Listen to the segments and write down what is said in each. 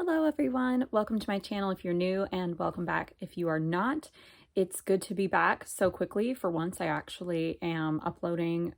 Hello everyone, welcome to my channel if you're new, and welcome back if you are not. It's good to be back so quickly. For once, I actually am uploading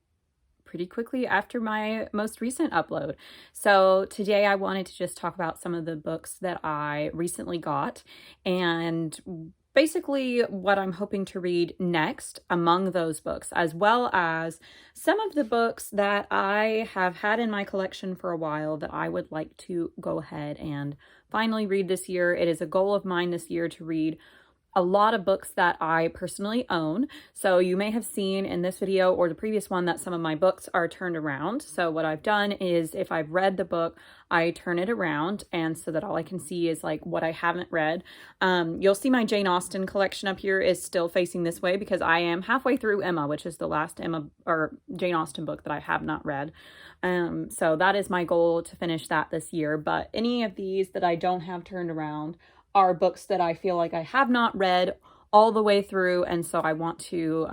pretty quickly after my most recent upload. So today I wanted to just talk about some of the books that I recently got and basically what I'm hoping to read next among those books, as well as some of the books that I have had in my collection for a while that I would like to go ahead and finally read this year. It is a goal of mine this year to read a lot of books that I personally own. So you may have seen in this video or the previous one that some of my books are turned around. So what I've done is if I've read the book, I turn it around, and so that all I can see is like what I haven't read. You'll see my Jane Austen collection up here is still facing this way because I am halfway through Emma, which is the last Emma or Jane Austen book that I have not read. So that is my goal, to finish that this year. But any of these that I don't have turned around are books that I feel like I have not read all the way through, and so I want to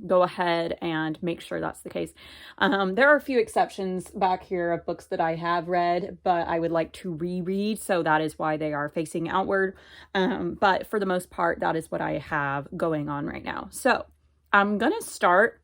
go ahead and make sure that's the case. There are a few exceptions back here of books that I have read, but I would like to reread, so that is why they are facing outward. But for the most part, that is what I have going on right now. So I'm gonna start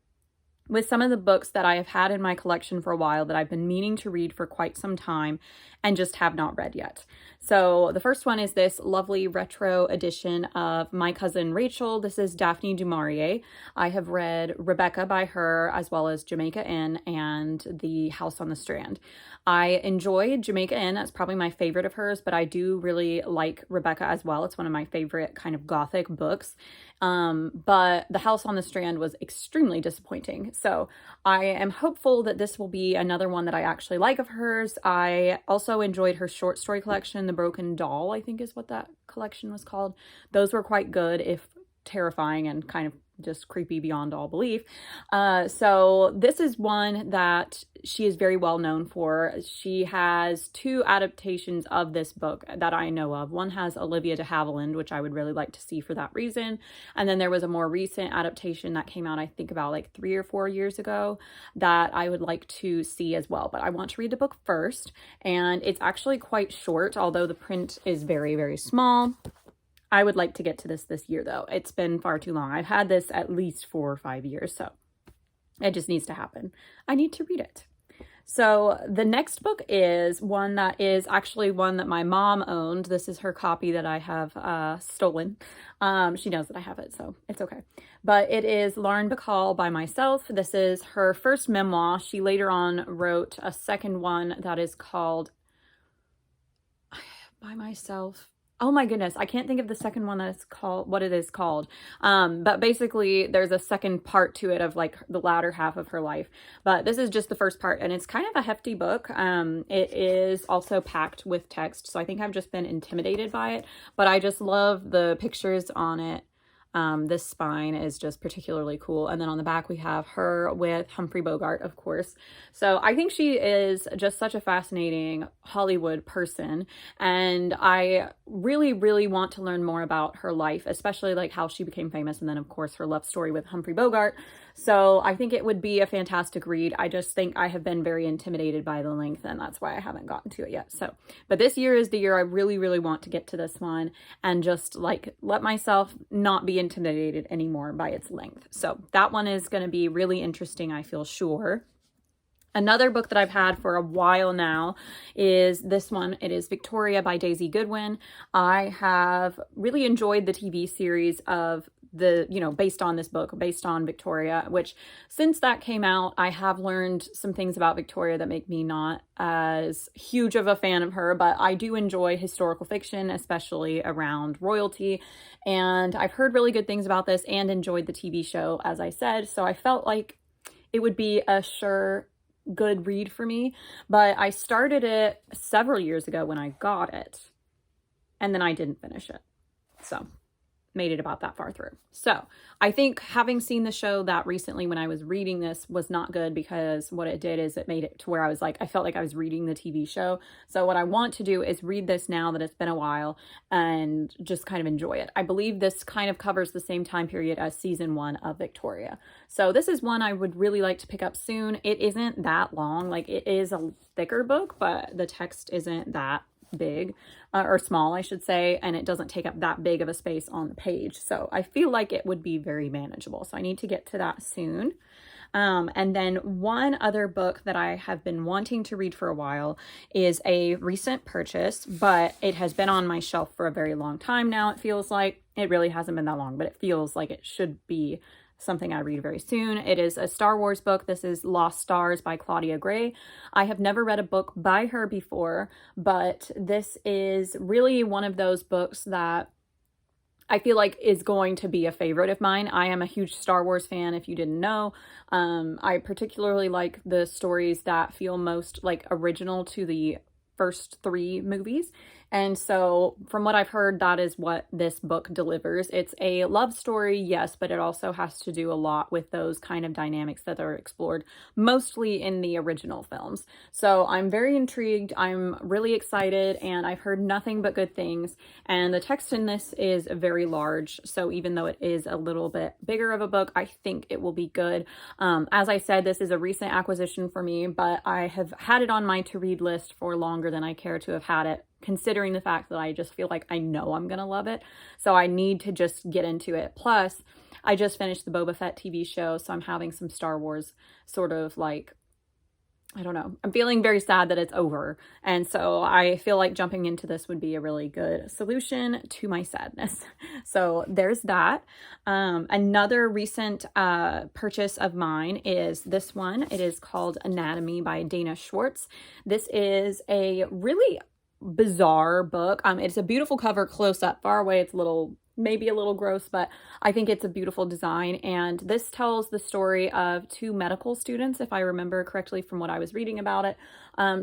with some of the books that I have had in my collection for a while that I've been meaning to read for quite some time and just have not read yet. So the first one is this lovely retro edition of My Cousin Rachel. This is Daphne du Maurier. I have read Rebecca by her, as well as Jamaica Inn and The House on the Strand. I enjoyed Jamaica Inn. That's probably my favorite of hers, but I do really like Rebecca as well. It's one of my favorite kind of gothic books. But The House on the Strand was extremely disappointing. So I am hopeful that this will be another one that I actually like of hers. I also enjoyed her short story collection, The Broken Doll, I think is what that collection was called. Those were quite good, if terrifying and kind of just creepy beyond all belief. So this is one that she is very well known for. She has two adaptations of this book that I know of. One has Olivia de Havilland, which I would really like to see for that reason. And then there was a more recent adaptation that came out, I think about like 3 or 4 years ago, that I would like to see as well. But I want to read the book first. And it's actually quite short, although the print is very, very small. I would like to get to this year, though. It's been far too long. I've had this at least 4 or 5 years, so it just needs to happen. I need to read it. So the next book is one that is actually one that my mom owned. This is her copy that I have stolen. She knows that I have it, so it's okay. But it is Lauren Bacall by myself. This is her first memoir. She later on wrote a second one that is called By Myself. Oh my goodness, I can't think of the second one that is called, what it is called. But basically there's a second part to it of like the latter half of her life. But this is just the first part, and it's kind of a hefty book. It is also packed with text, so I think I've just been intimidated by it. But I just love the pictures on it. This spine is just particularly cool. And then on the back we have her with Humphrey Bogart, of course. So I think she is just such a fascinating Hollywood person. And I really, really want to learn more about her life, especially like how she became famous. And then of course her love story with Humphrey Bogart. So I think it would be a fantastic read. I just think I have been very intimidated by the length, and that's why I haven't gotten to it yet. So, but this year is the year I really, really want to get to this one and just like let myself not be intimidated anymore by its length. So that one is going to be really interesting, I feel sure. Another book that I've had for a while now is this one. It is Victoria by Daisy Goodwin. I have really enjoyed the TV series of based on this book, based on Victoria, which since that came out, I have learned some things about Victoria that make me not as huge of a fan of her, but I do enjoy historical fiction, especially around royalty. And I've heard really good things about this and enjoyed the TV show, as I said. So I felt like it would be a sure good read for me, but I started it several years ago when I got it, and then I didn't finish it. So made it about that far through. So I think having seen the show that recently when I was reading this was not good, because what it did is it made it to where I was like, I felt like I was reading the TV show. So what I want to do is read this now that it's been a while and just kind of enjoy it. I believe this kind of covers the same time period as season 1 of Victoria. So this is one I would really like to pick up soon. It isn't that long. Like, it is a thicker book, but the text isn't that big. or small, I should say, and it doesn't take up that big of a space on the page. So I feel like it would be very manageable. So I need to get to that soon. And then one other book that I have been wanting to read for a while is a recent purchase, but it has been on my shelf for a very long time now. It feels like it really hasn't been that long, but it feels like it should be something I read very soon. It is a Star Wars book. This is Lost Stars by Claudia Gray. I have never read a book by her before, but this is really one of those books that I feel like is going to be a favorite of mine. I am a huge Star Wars fan, if you didn't know. I particularly like the stories that feel most like original to the first 3 movies. And so from what I've heard, that is what this book delivers. It's a love story, yes, but it also has to do a lot with those kind of dynamics that are explored mostly in the original films. So I'm very intrigued. I'm really excited, and I've heard nothing but good things. And the text in this is very large. So even though it is a little bit bigger of a book, I think it will be good. As I said, this is a recent acquisition for me, but I have had it on my to-read list for longer than I care to have had it, considering the fact that I just feel like I know I'm gonna love it. So I need to just get into it. Plus, I just finished the Boba Fett TV show, so I'm having some Star Wars sort of like, I don't know, I'm feeling very sad that it's over. And so I feel like jumping into this would be a really good solution to my sadness. So there's that. Another recent purchase of mine is this one. It is called Anatomy by Dana Schwartz. This is a really bizarre book. It's a beautiful cover close up. Far away, it's maybe a little gross, but I think it's a beautiful design. And this tells the story of 2 medical students, if I remember correctly from what I was reading about it.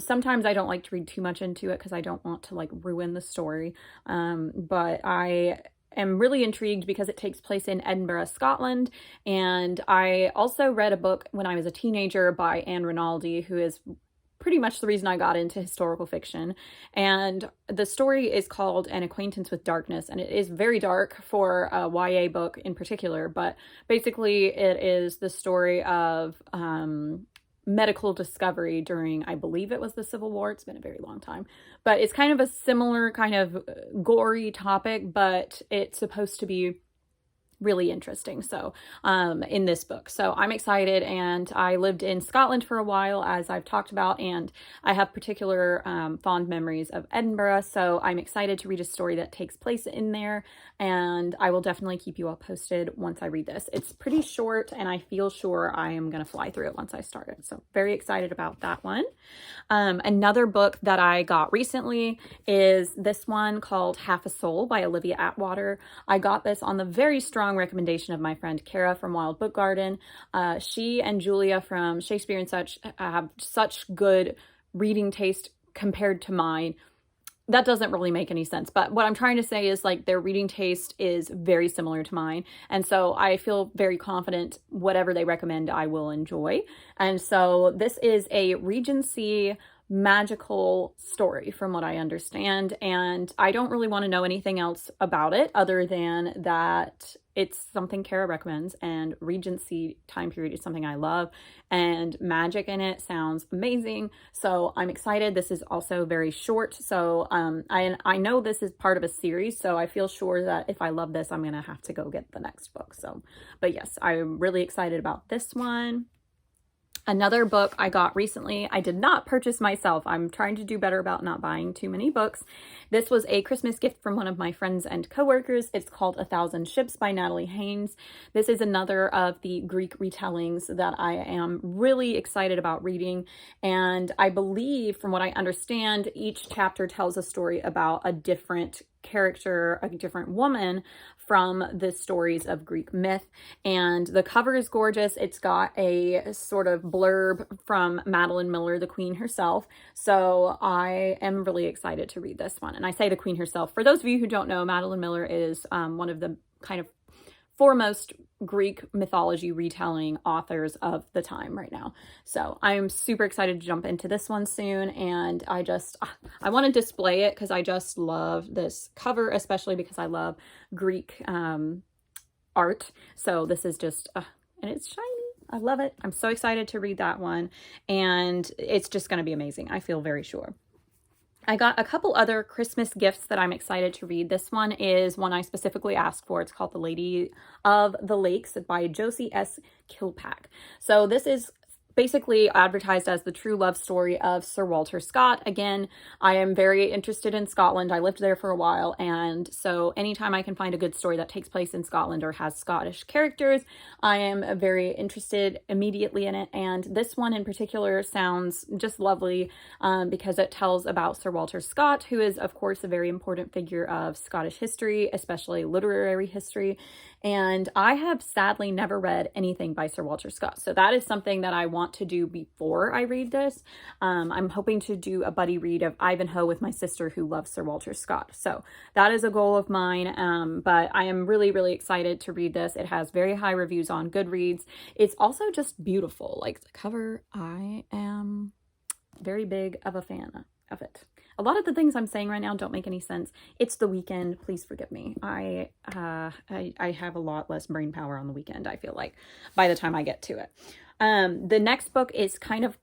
Sometimes I don't like to read too much into it because I don't want to like ruin the story. But I am really intrigued because it takes place in Edinburgh, Scotland. And I also read a book when I was a teenager by Anne Rinaldi, who is pretty much the reason I got into historical fiction. And the story is called An Acquaintance with Darkness, and it is very dark for a YA book in particular, but basically it is the story of medical discovery during, I believe it was the Civil War. It's been a very long time, but it's kind of a similar kind of gory topic, but it's supposed to be really interesting. So in this book, so I'm excited. And I lived in Scotland for a while, as I've talked about, and I have particular fond memories of Edinburgh. So I'm excited to read a story that takes place in there, and I will definitely keep you all posted once I read this. It's pretty short, and I feel sure I am going to fly through it once I start it. So very excited about that one. Another book that I got recently is this one called Half a Soul by Olivia Atwood. I got this on the very strong recommendation of my friend Kara from Wild Book Garden. She and Julia from Shakespeare and Such have such good reading taste compared to mine. That doesn't really make any sense, but what I'm trying to say is like their reading taste is very similar to mine. And so I feel very confident whatever they recommend I will enjoy. And so this is a Regency magical story from what I understand, and I don't really want to know anything else about it other than that it's something Kara recommends, and Regency time period is something I love, and magic in it sounds amazing. So I'm excited. This is also very short, so I know this is part of a series, so I feel sure that if I love this, I'm gonna have to go get the next book. So, but yes, I'm really excited about this one. Another book I got recently, I did not purchase myself. I'm trying to do better about not buying too many books. This was a Christmas gift from one of my friends and coworkers. It's called A Thousand Ships by Natalie Haynes. This is another of the Greek retellings that I am really excited about reading. And I believe, from what I understand, each chapter tells a story about a different character, a different woman from the stories of Greek myth. And the cover is gorgeous. It's got a sort of blurb from Madeline Miller, the queen herself. So I am really excited to read this one. And I say the queen herself. For those of you who don't know, Madeline Miller is one of the kind of foremost Greek mythology retelling authors of the time right now. So I'm super excited to jump into this one soon. And I want to display it because I just love this cover, especially because I love Greek art. So this is just, and it's shiny. I love it. I'm so excited to read that one. And it's just going to be amazing. I feel very sure. I got a couple other Christmas gifts that I'm excited to read. This one is one I specifically asked for. It's called The Lady of the Lakes by Josie S. Kilpack. So this is basically advertised as the true love story of Sir Walter Scott. Again, I am very interested in Scotland. I lived there for a while, and so anytime I can find a good story that takes place in Scotland or has Scottish characters, I am very interested immediately in it. And this one in particular sounds just lovely because it tells about Sir Walter Scott, who is, of course, a very important figure of Scottish history, especially literary history. And I have sadly never read anything by Sir Walter Scott. So that is something that I want to do before I read this. I'm hoping to do a buddy read of Ivanhoe with my sister who loves Sir Walter Scott. So that is a goal of mine. But I am really, really excited to read this. It has very high reviews on Goodreads. It's also just beautiful. Like the cover, I am very big of a fan of it. A lot of the things I'm saying right now don't make any sense. It's the weekend. Please forgive me. I have a lot less brain power on the weekend, I feel like, by the time I get to it. The next book is kind of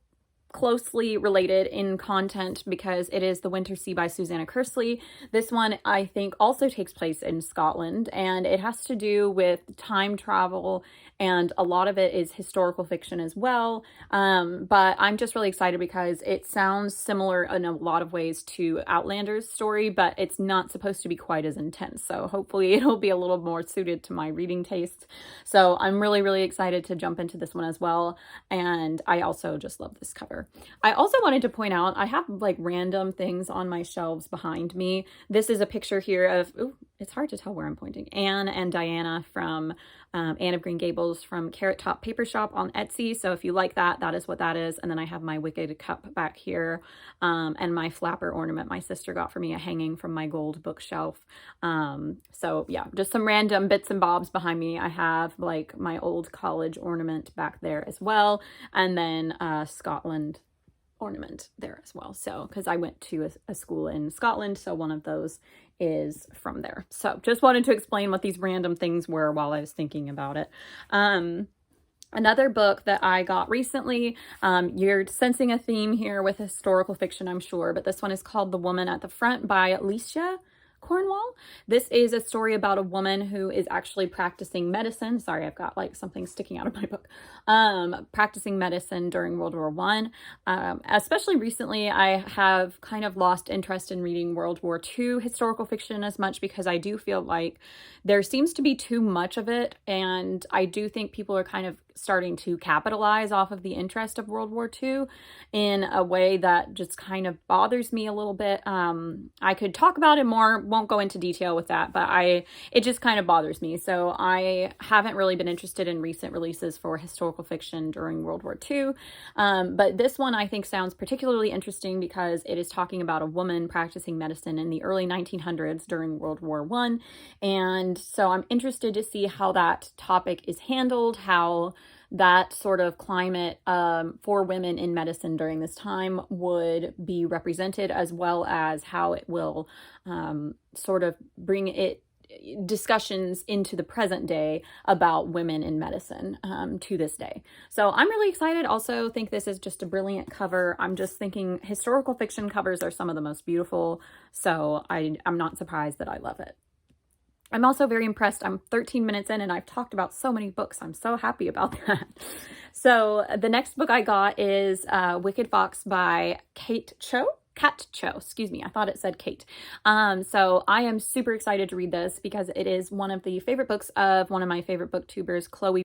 closely related in content because it is The Winter Sea by Susanna Kersley. This one, I think, also takes place in Scotland, and it has to do with time travel, and a lot of it is historical fiction as well. But I'm just really excited because it sounds similar in a lot of ways to Outlander's story, but it's not supposed to be quite as intense. So hopefully it'll be a little more suited to my reading taste. So I'm really, really excited to jump into this one as well. And I also just love this cover. I also wanted to point out, I have like random things on my shelves behind me. This is a picture here of, ooh, it's hard to tell where I'm pointing, Anne and Diana from Anne of Green Gables from Carrot Top Paper Shop on Etsy. So if you like that, that is what that is. And then I have my Wicked cup back here and my flapper ornament my sister got for me, a hanging from my gold bookshelf. So yeah, just some random bits and bobs behind me. I have like my old college ornament back there as well. And then Scotland ornament there as well. So, because I went to a school in Scotland, so one of those is from there. So just wanted to explain what these random things were while I was thinking about it. Another book that I got recently, you're sensing a theme here with historical fiction, I'm sure, but this one is called The Woman at the Front by Alicia Cornwall. This is a story about a woman who is actually practicing medicine. Sorry, I've got like something sticking out of my book. Practicing medicine during World War I. Especially recently, I have kind of lost interest in reading World War II historical fiction as much because I do feel like there seems to be too much of it. And I do think people are kind of starting to capitalize off of the interest of World War II in a way that just kind of bothers me a little bit. I could talk about it more, won't go into detail with that, but it just kind of bothers me. So I haven't really been interested in recent releases for historical fiction during World War II. But this one I think sounds particularly interesting because it is talking about a woman practicing medicine in the early 1900s during World War I. And so I'm interested to see how that topic is handled, how that sort of climate for women in medicine during this time would be represented, as well as how it will sort of bring it discussions into the present day about women in medicine to this day. So I'm really excited. Also think this is just a brilliant cover. I'm just thinking historical fiction covers are some of the most beautiful. So I'm not surprised that I love it. I'm also very impressed. I'm 13 minutes in and I've talked about so many books. I'm so happy about that. So the next book I got is Wicked Fox by Kat Cho, excuse me. I thought it said Kate. So I am super excited to read this because it is one of the favorite books of one of my favorite booktubers, Chloe.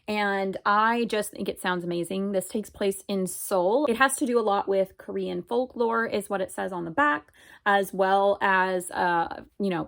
And I just think it sounds amazing. This takes place in Seoul. It has to do a lot with Korean folklore is what it says on the back, as well as,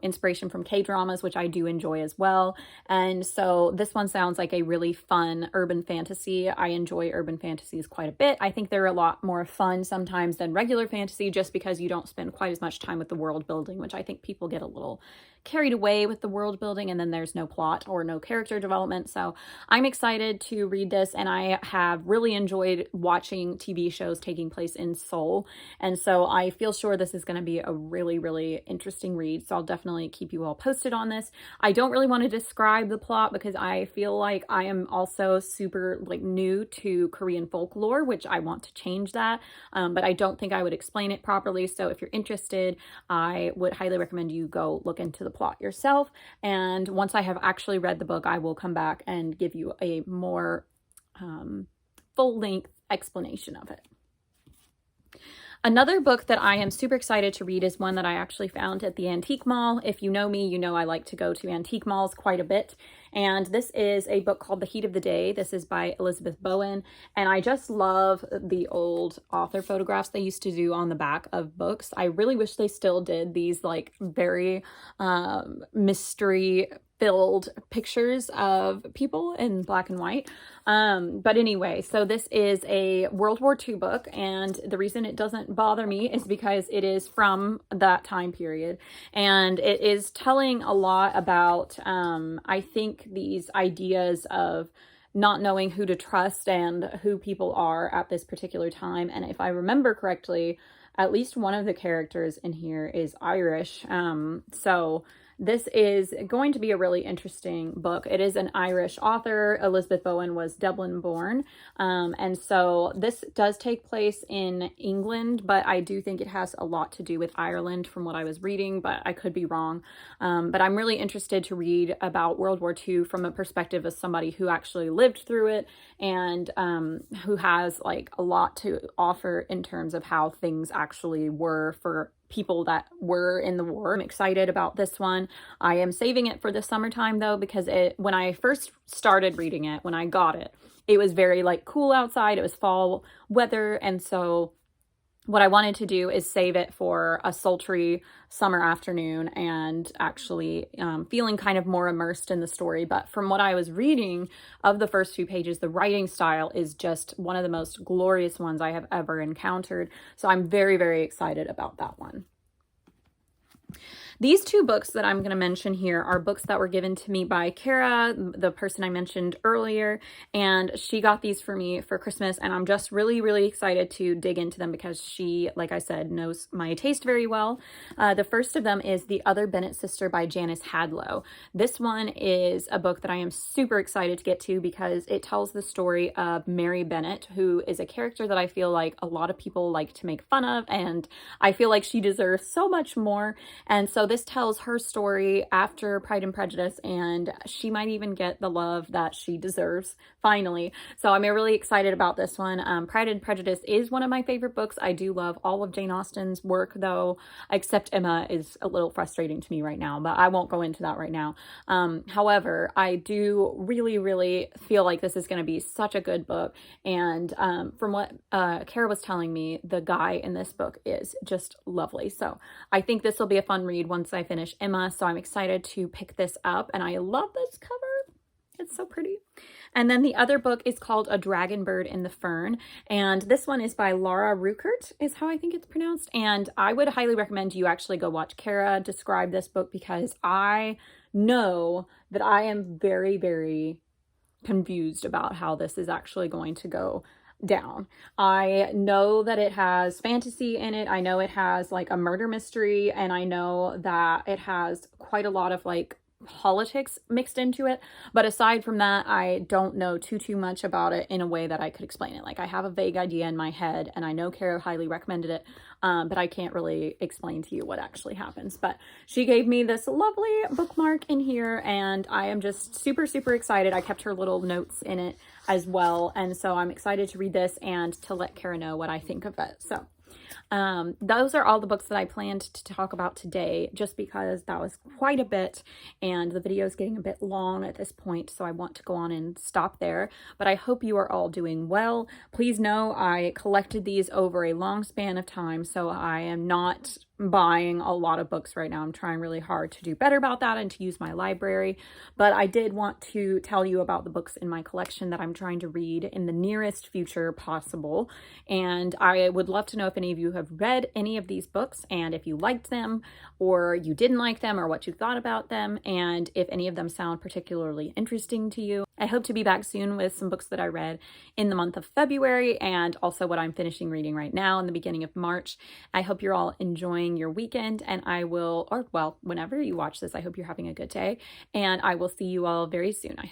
inspiration from K-dramas, which I do enjoy as well. And so this one sounds like a really fun urban fantasy. I enjoy urban fantasies quite a bit. I think they're a lot more fun sometimes than regular fantasy just because you don't spend quite as much time with the world building, which I think people get a little carried away with the world building and then there's no plot or no character development. So I'm excited excited to read this, and I have really enjoyed watching TV shows taking place in Seoul, and so I feel sure this is going to be a really, really interesting read, so I'll definitely keep you all posted on this. I don't really want to describe the plot because I feel like I am also super like new to Korean folklore, which I want to change that, but I don't think I would explain it properly, so if you're interested, I would highly recommend you go look into the plot yourself, and once I have actually read the book, I will come back and give you a more full-length explanation of it. Another book that I am super excited to read is one that I actually found at the antique mall. If you know me, you know I like to go to antique malls quite a bit. And this is a book called The Heat of the Day. This is by Elizabeth Bowen. And I just love the old author photographs they used to do on the back of books. I really wish they still did these like very mystery filled pictures of people in black and white. But anyway, so this is a World War II book, and the reason it doesn't bother me is because it is from that time period, and it is telling a lot about, I think, these ideas of not knowing who to trust and who people are at this particular time. And if I remember correctly, at least one of the characters in here is Irish. So this is going to be a really interesting book. It is an Irish author. Elizabeth Bowen was Dublin born. And so this does take place in England, but I do think it has a lot to do with Ireland from what I was reading, but I could be wrong. But I'm really interested to read about World War II from a perspective of somebody who actually lived through it and who has like a lot to offer in terms of how things actually were for people that were in the war. I'm excited about this one. I am saving it for the summertime though, because when I first started reading it, when I got it, it was very like cool outside. It was fall weather. And so what I wanted to do is save it for a sultry summer afternoon and actually feeling kind of more immersed in the story. But from what I was reading of the first few pages, the writing style is just one of the most glorious ones I have ever encountered. So I'm very, very excited about that one. These two books that I'm going to mention here are books that were given to me by Kara, the person I mentioned earlier, and she got these for me for Christmas, and I'm just really, really excited to dig into them because she, like I said, knows my taste very well. The first of them is The Other Bennett Sister by Janice Hadlow. This one is a book that I am super excited to get to because it tells the story of Mary Bennett, who is a character that I feel like a lot of people like to make fun of, and I feel like she deserves so much more. And so this tells her story after Pride and Prejudice, and she might even get the love that she deserves finally. So I'm really excited about this one. Pride and Prejudice is one of my favorite books. I do love all of Jane Austen's work though, except Emma is a little frustrating to me right now, but I won't go into that right now. However, I do really, really feel like this is going to be such a good book. And from what Kara was telling me, the guy in this book is just lovely. So I think this will be a fun read once I finish Emma, so I'm excited to pick this up, and I love this cover. It's so pretty. And then the other book is called A Dragon Bird in the Fern, and this one is by Laura Ruckert, is how I think it's pronounced, and I would highly recommend you actually go watch Kara describe this book because I know that I am very, very confused about how this is actually going to go down. I know that it has fantasy in it. I know it has like a murder mystery, and I know that it has quite a lot of like politics mixed into it, but aside from that, I don't know too much about it in a way that I could explain it. Like I have a vague idea in my head, and I know Kara highly recommended it, but I can't really explain to you what actually happens. But she gave me this lovely bookmark in here, and I am just super, super excited. I kept her little notes in it as well, and so I'm excited to read this and to let Kara know what I think of it. So those are all the books that I planned to talk about today, just because that was quite a bit and the video is getting a bit long at this point, so I want to go on and stop there. But I hope you are all doing well. Please know I collected these over a long span of time, so I am not buying a lot of books right now. I'm trying really hard to do better about that and to use my library, but I did want to tell you about the books in my collection that I'm trying to read in the nearest future possible. And I would love to know if any of you have read any of these books, and if you liked them or you didn't like them, or what you thought about them, and if any of them sound particularly interesting to you. I hope to be back soon with some books that I read in the month of February and also what I'm finishing reading right now in the beginning of March. I hope you're all enjoying your weekend, and I will, or well, whenever you watch this, I hope you're having a good day, and I will see you all very soon. I hope.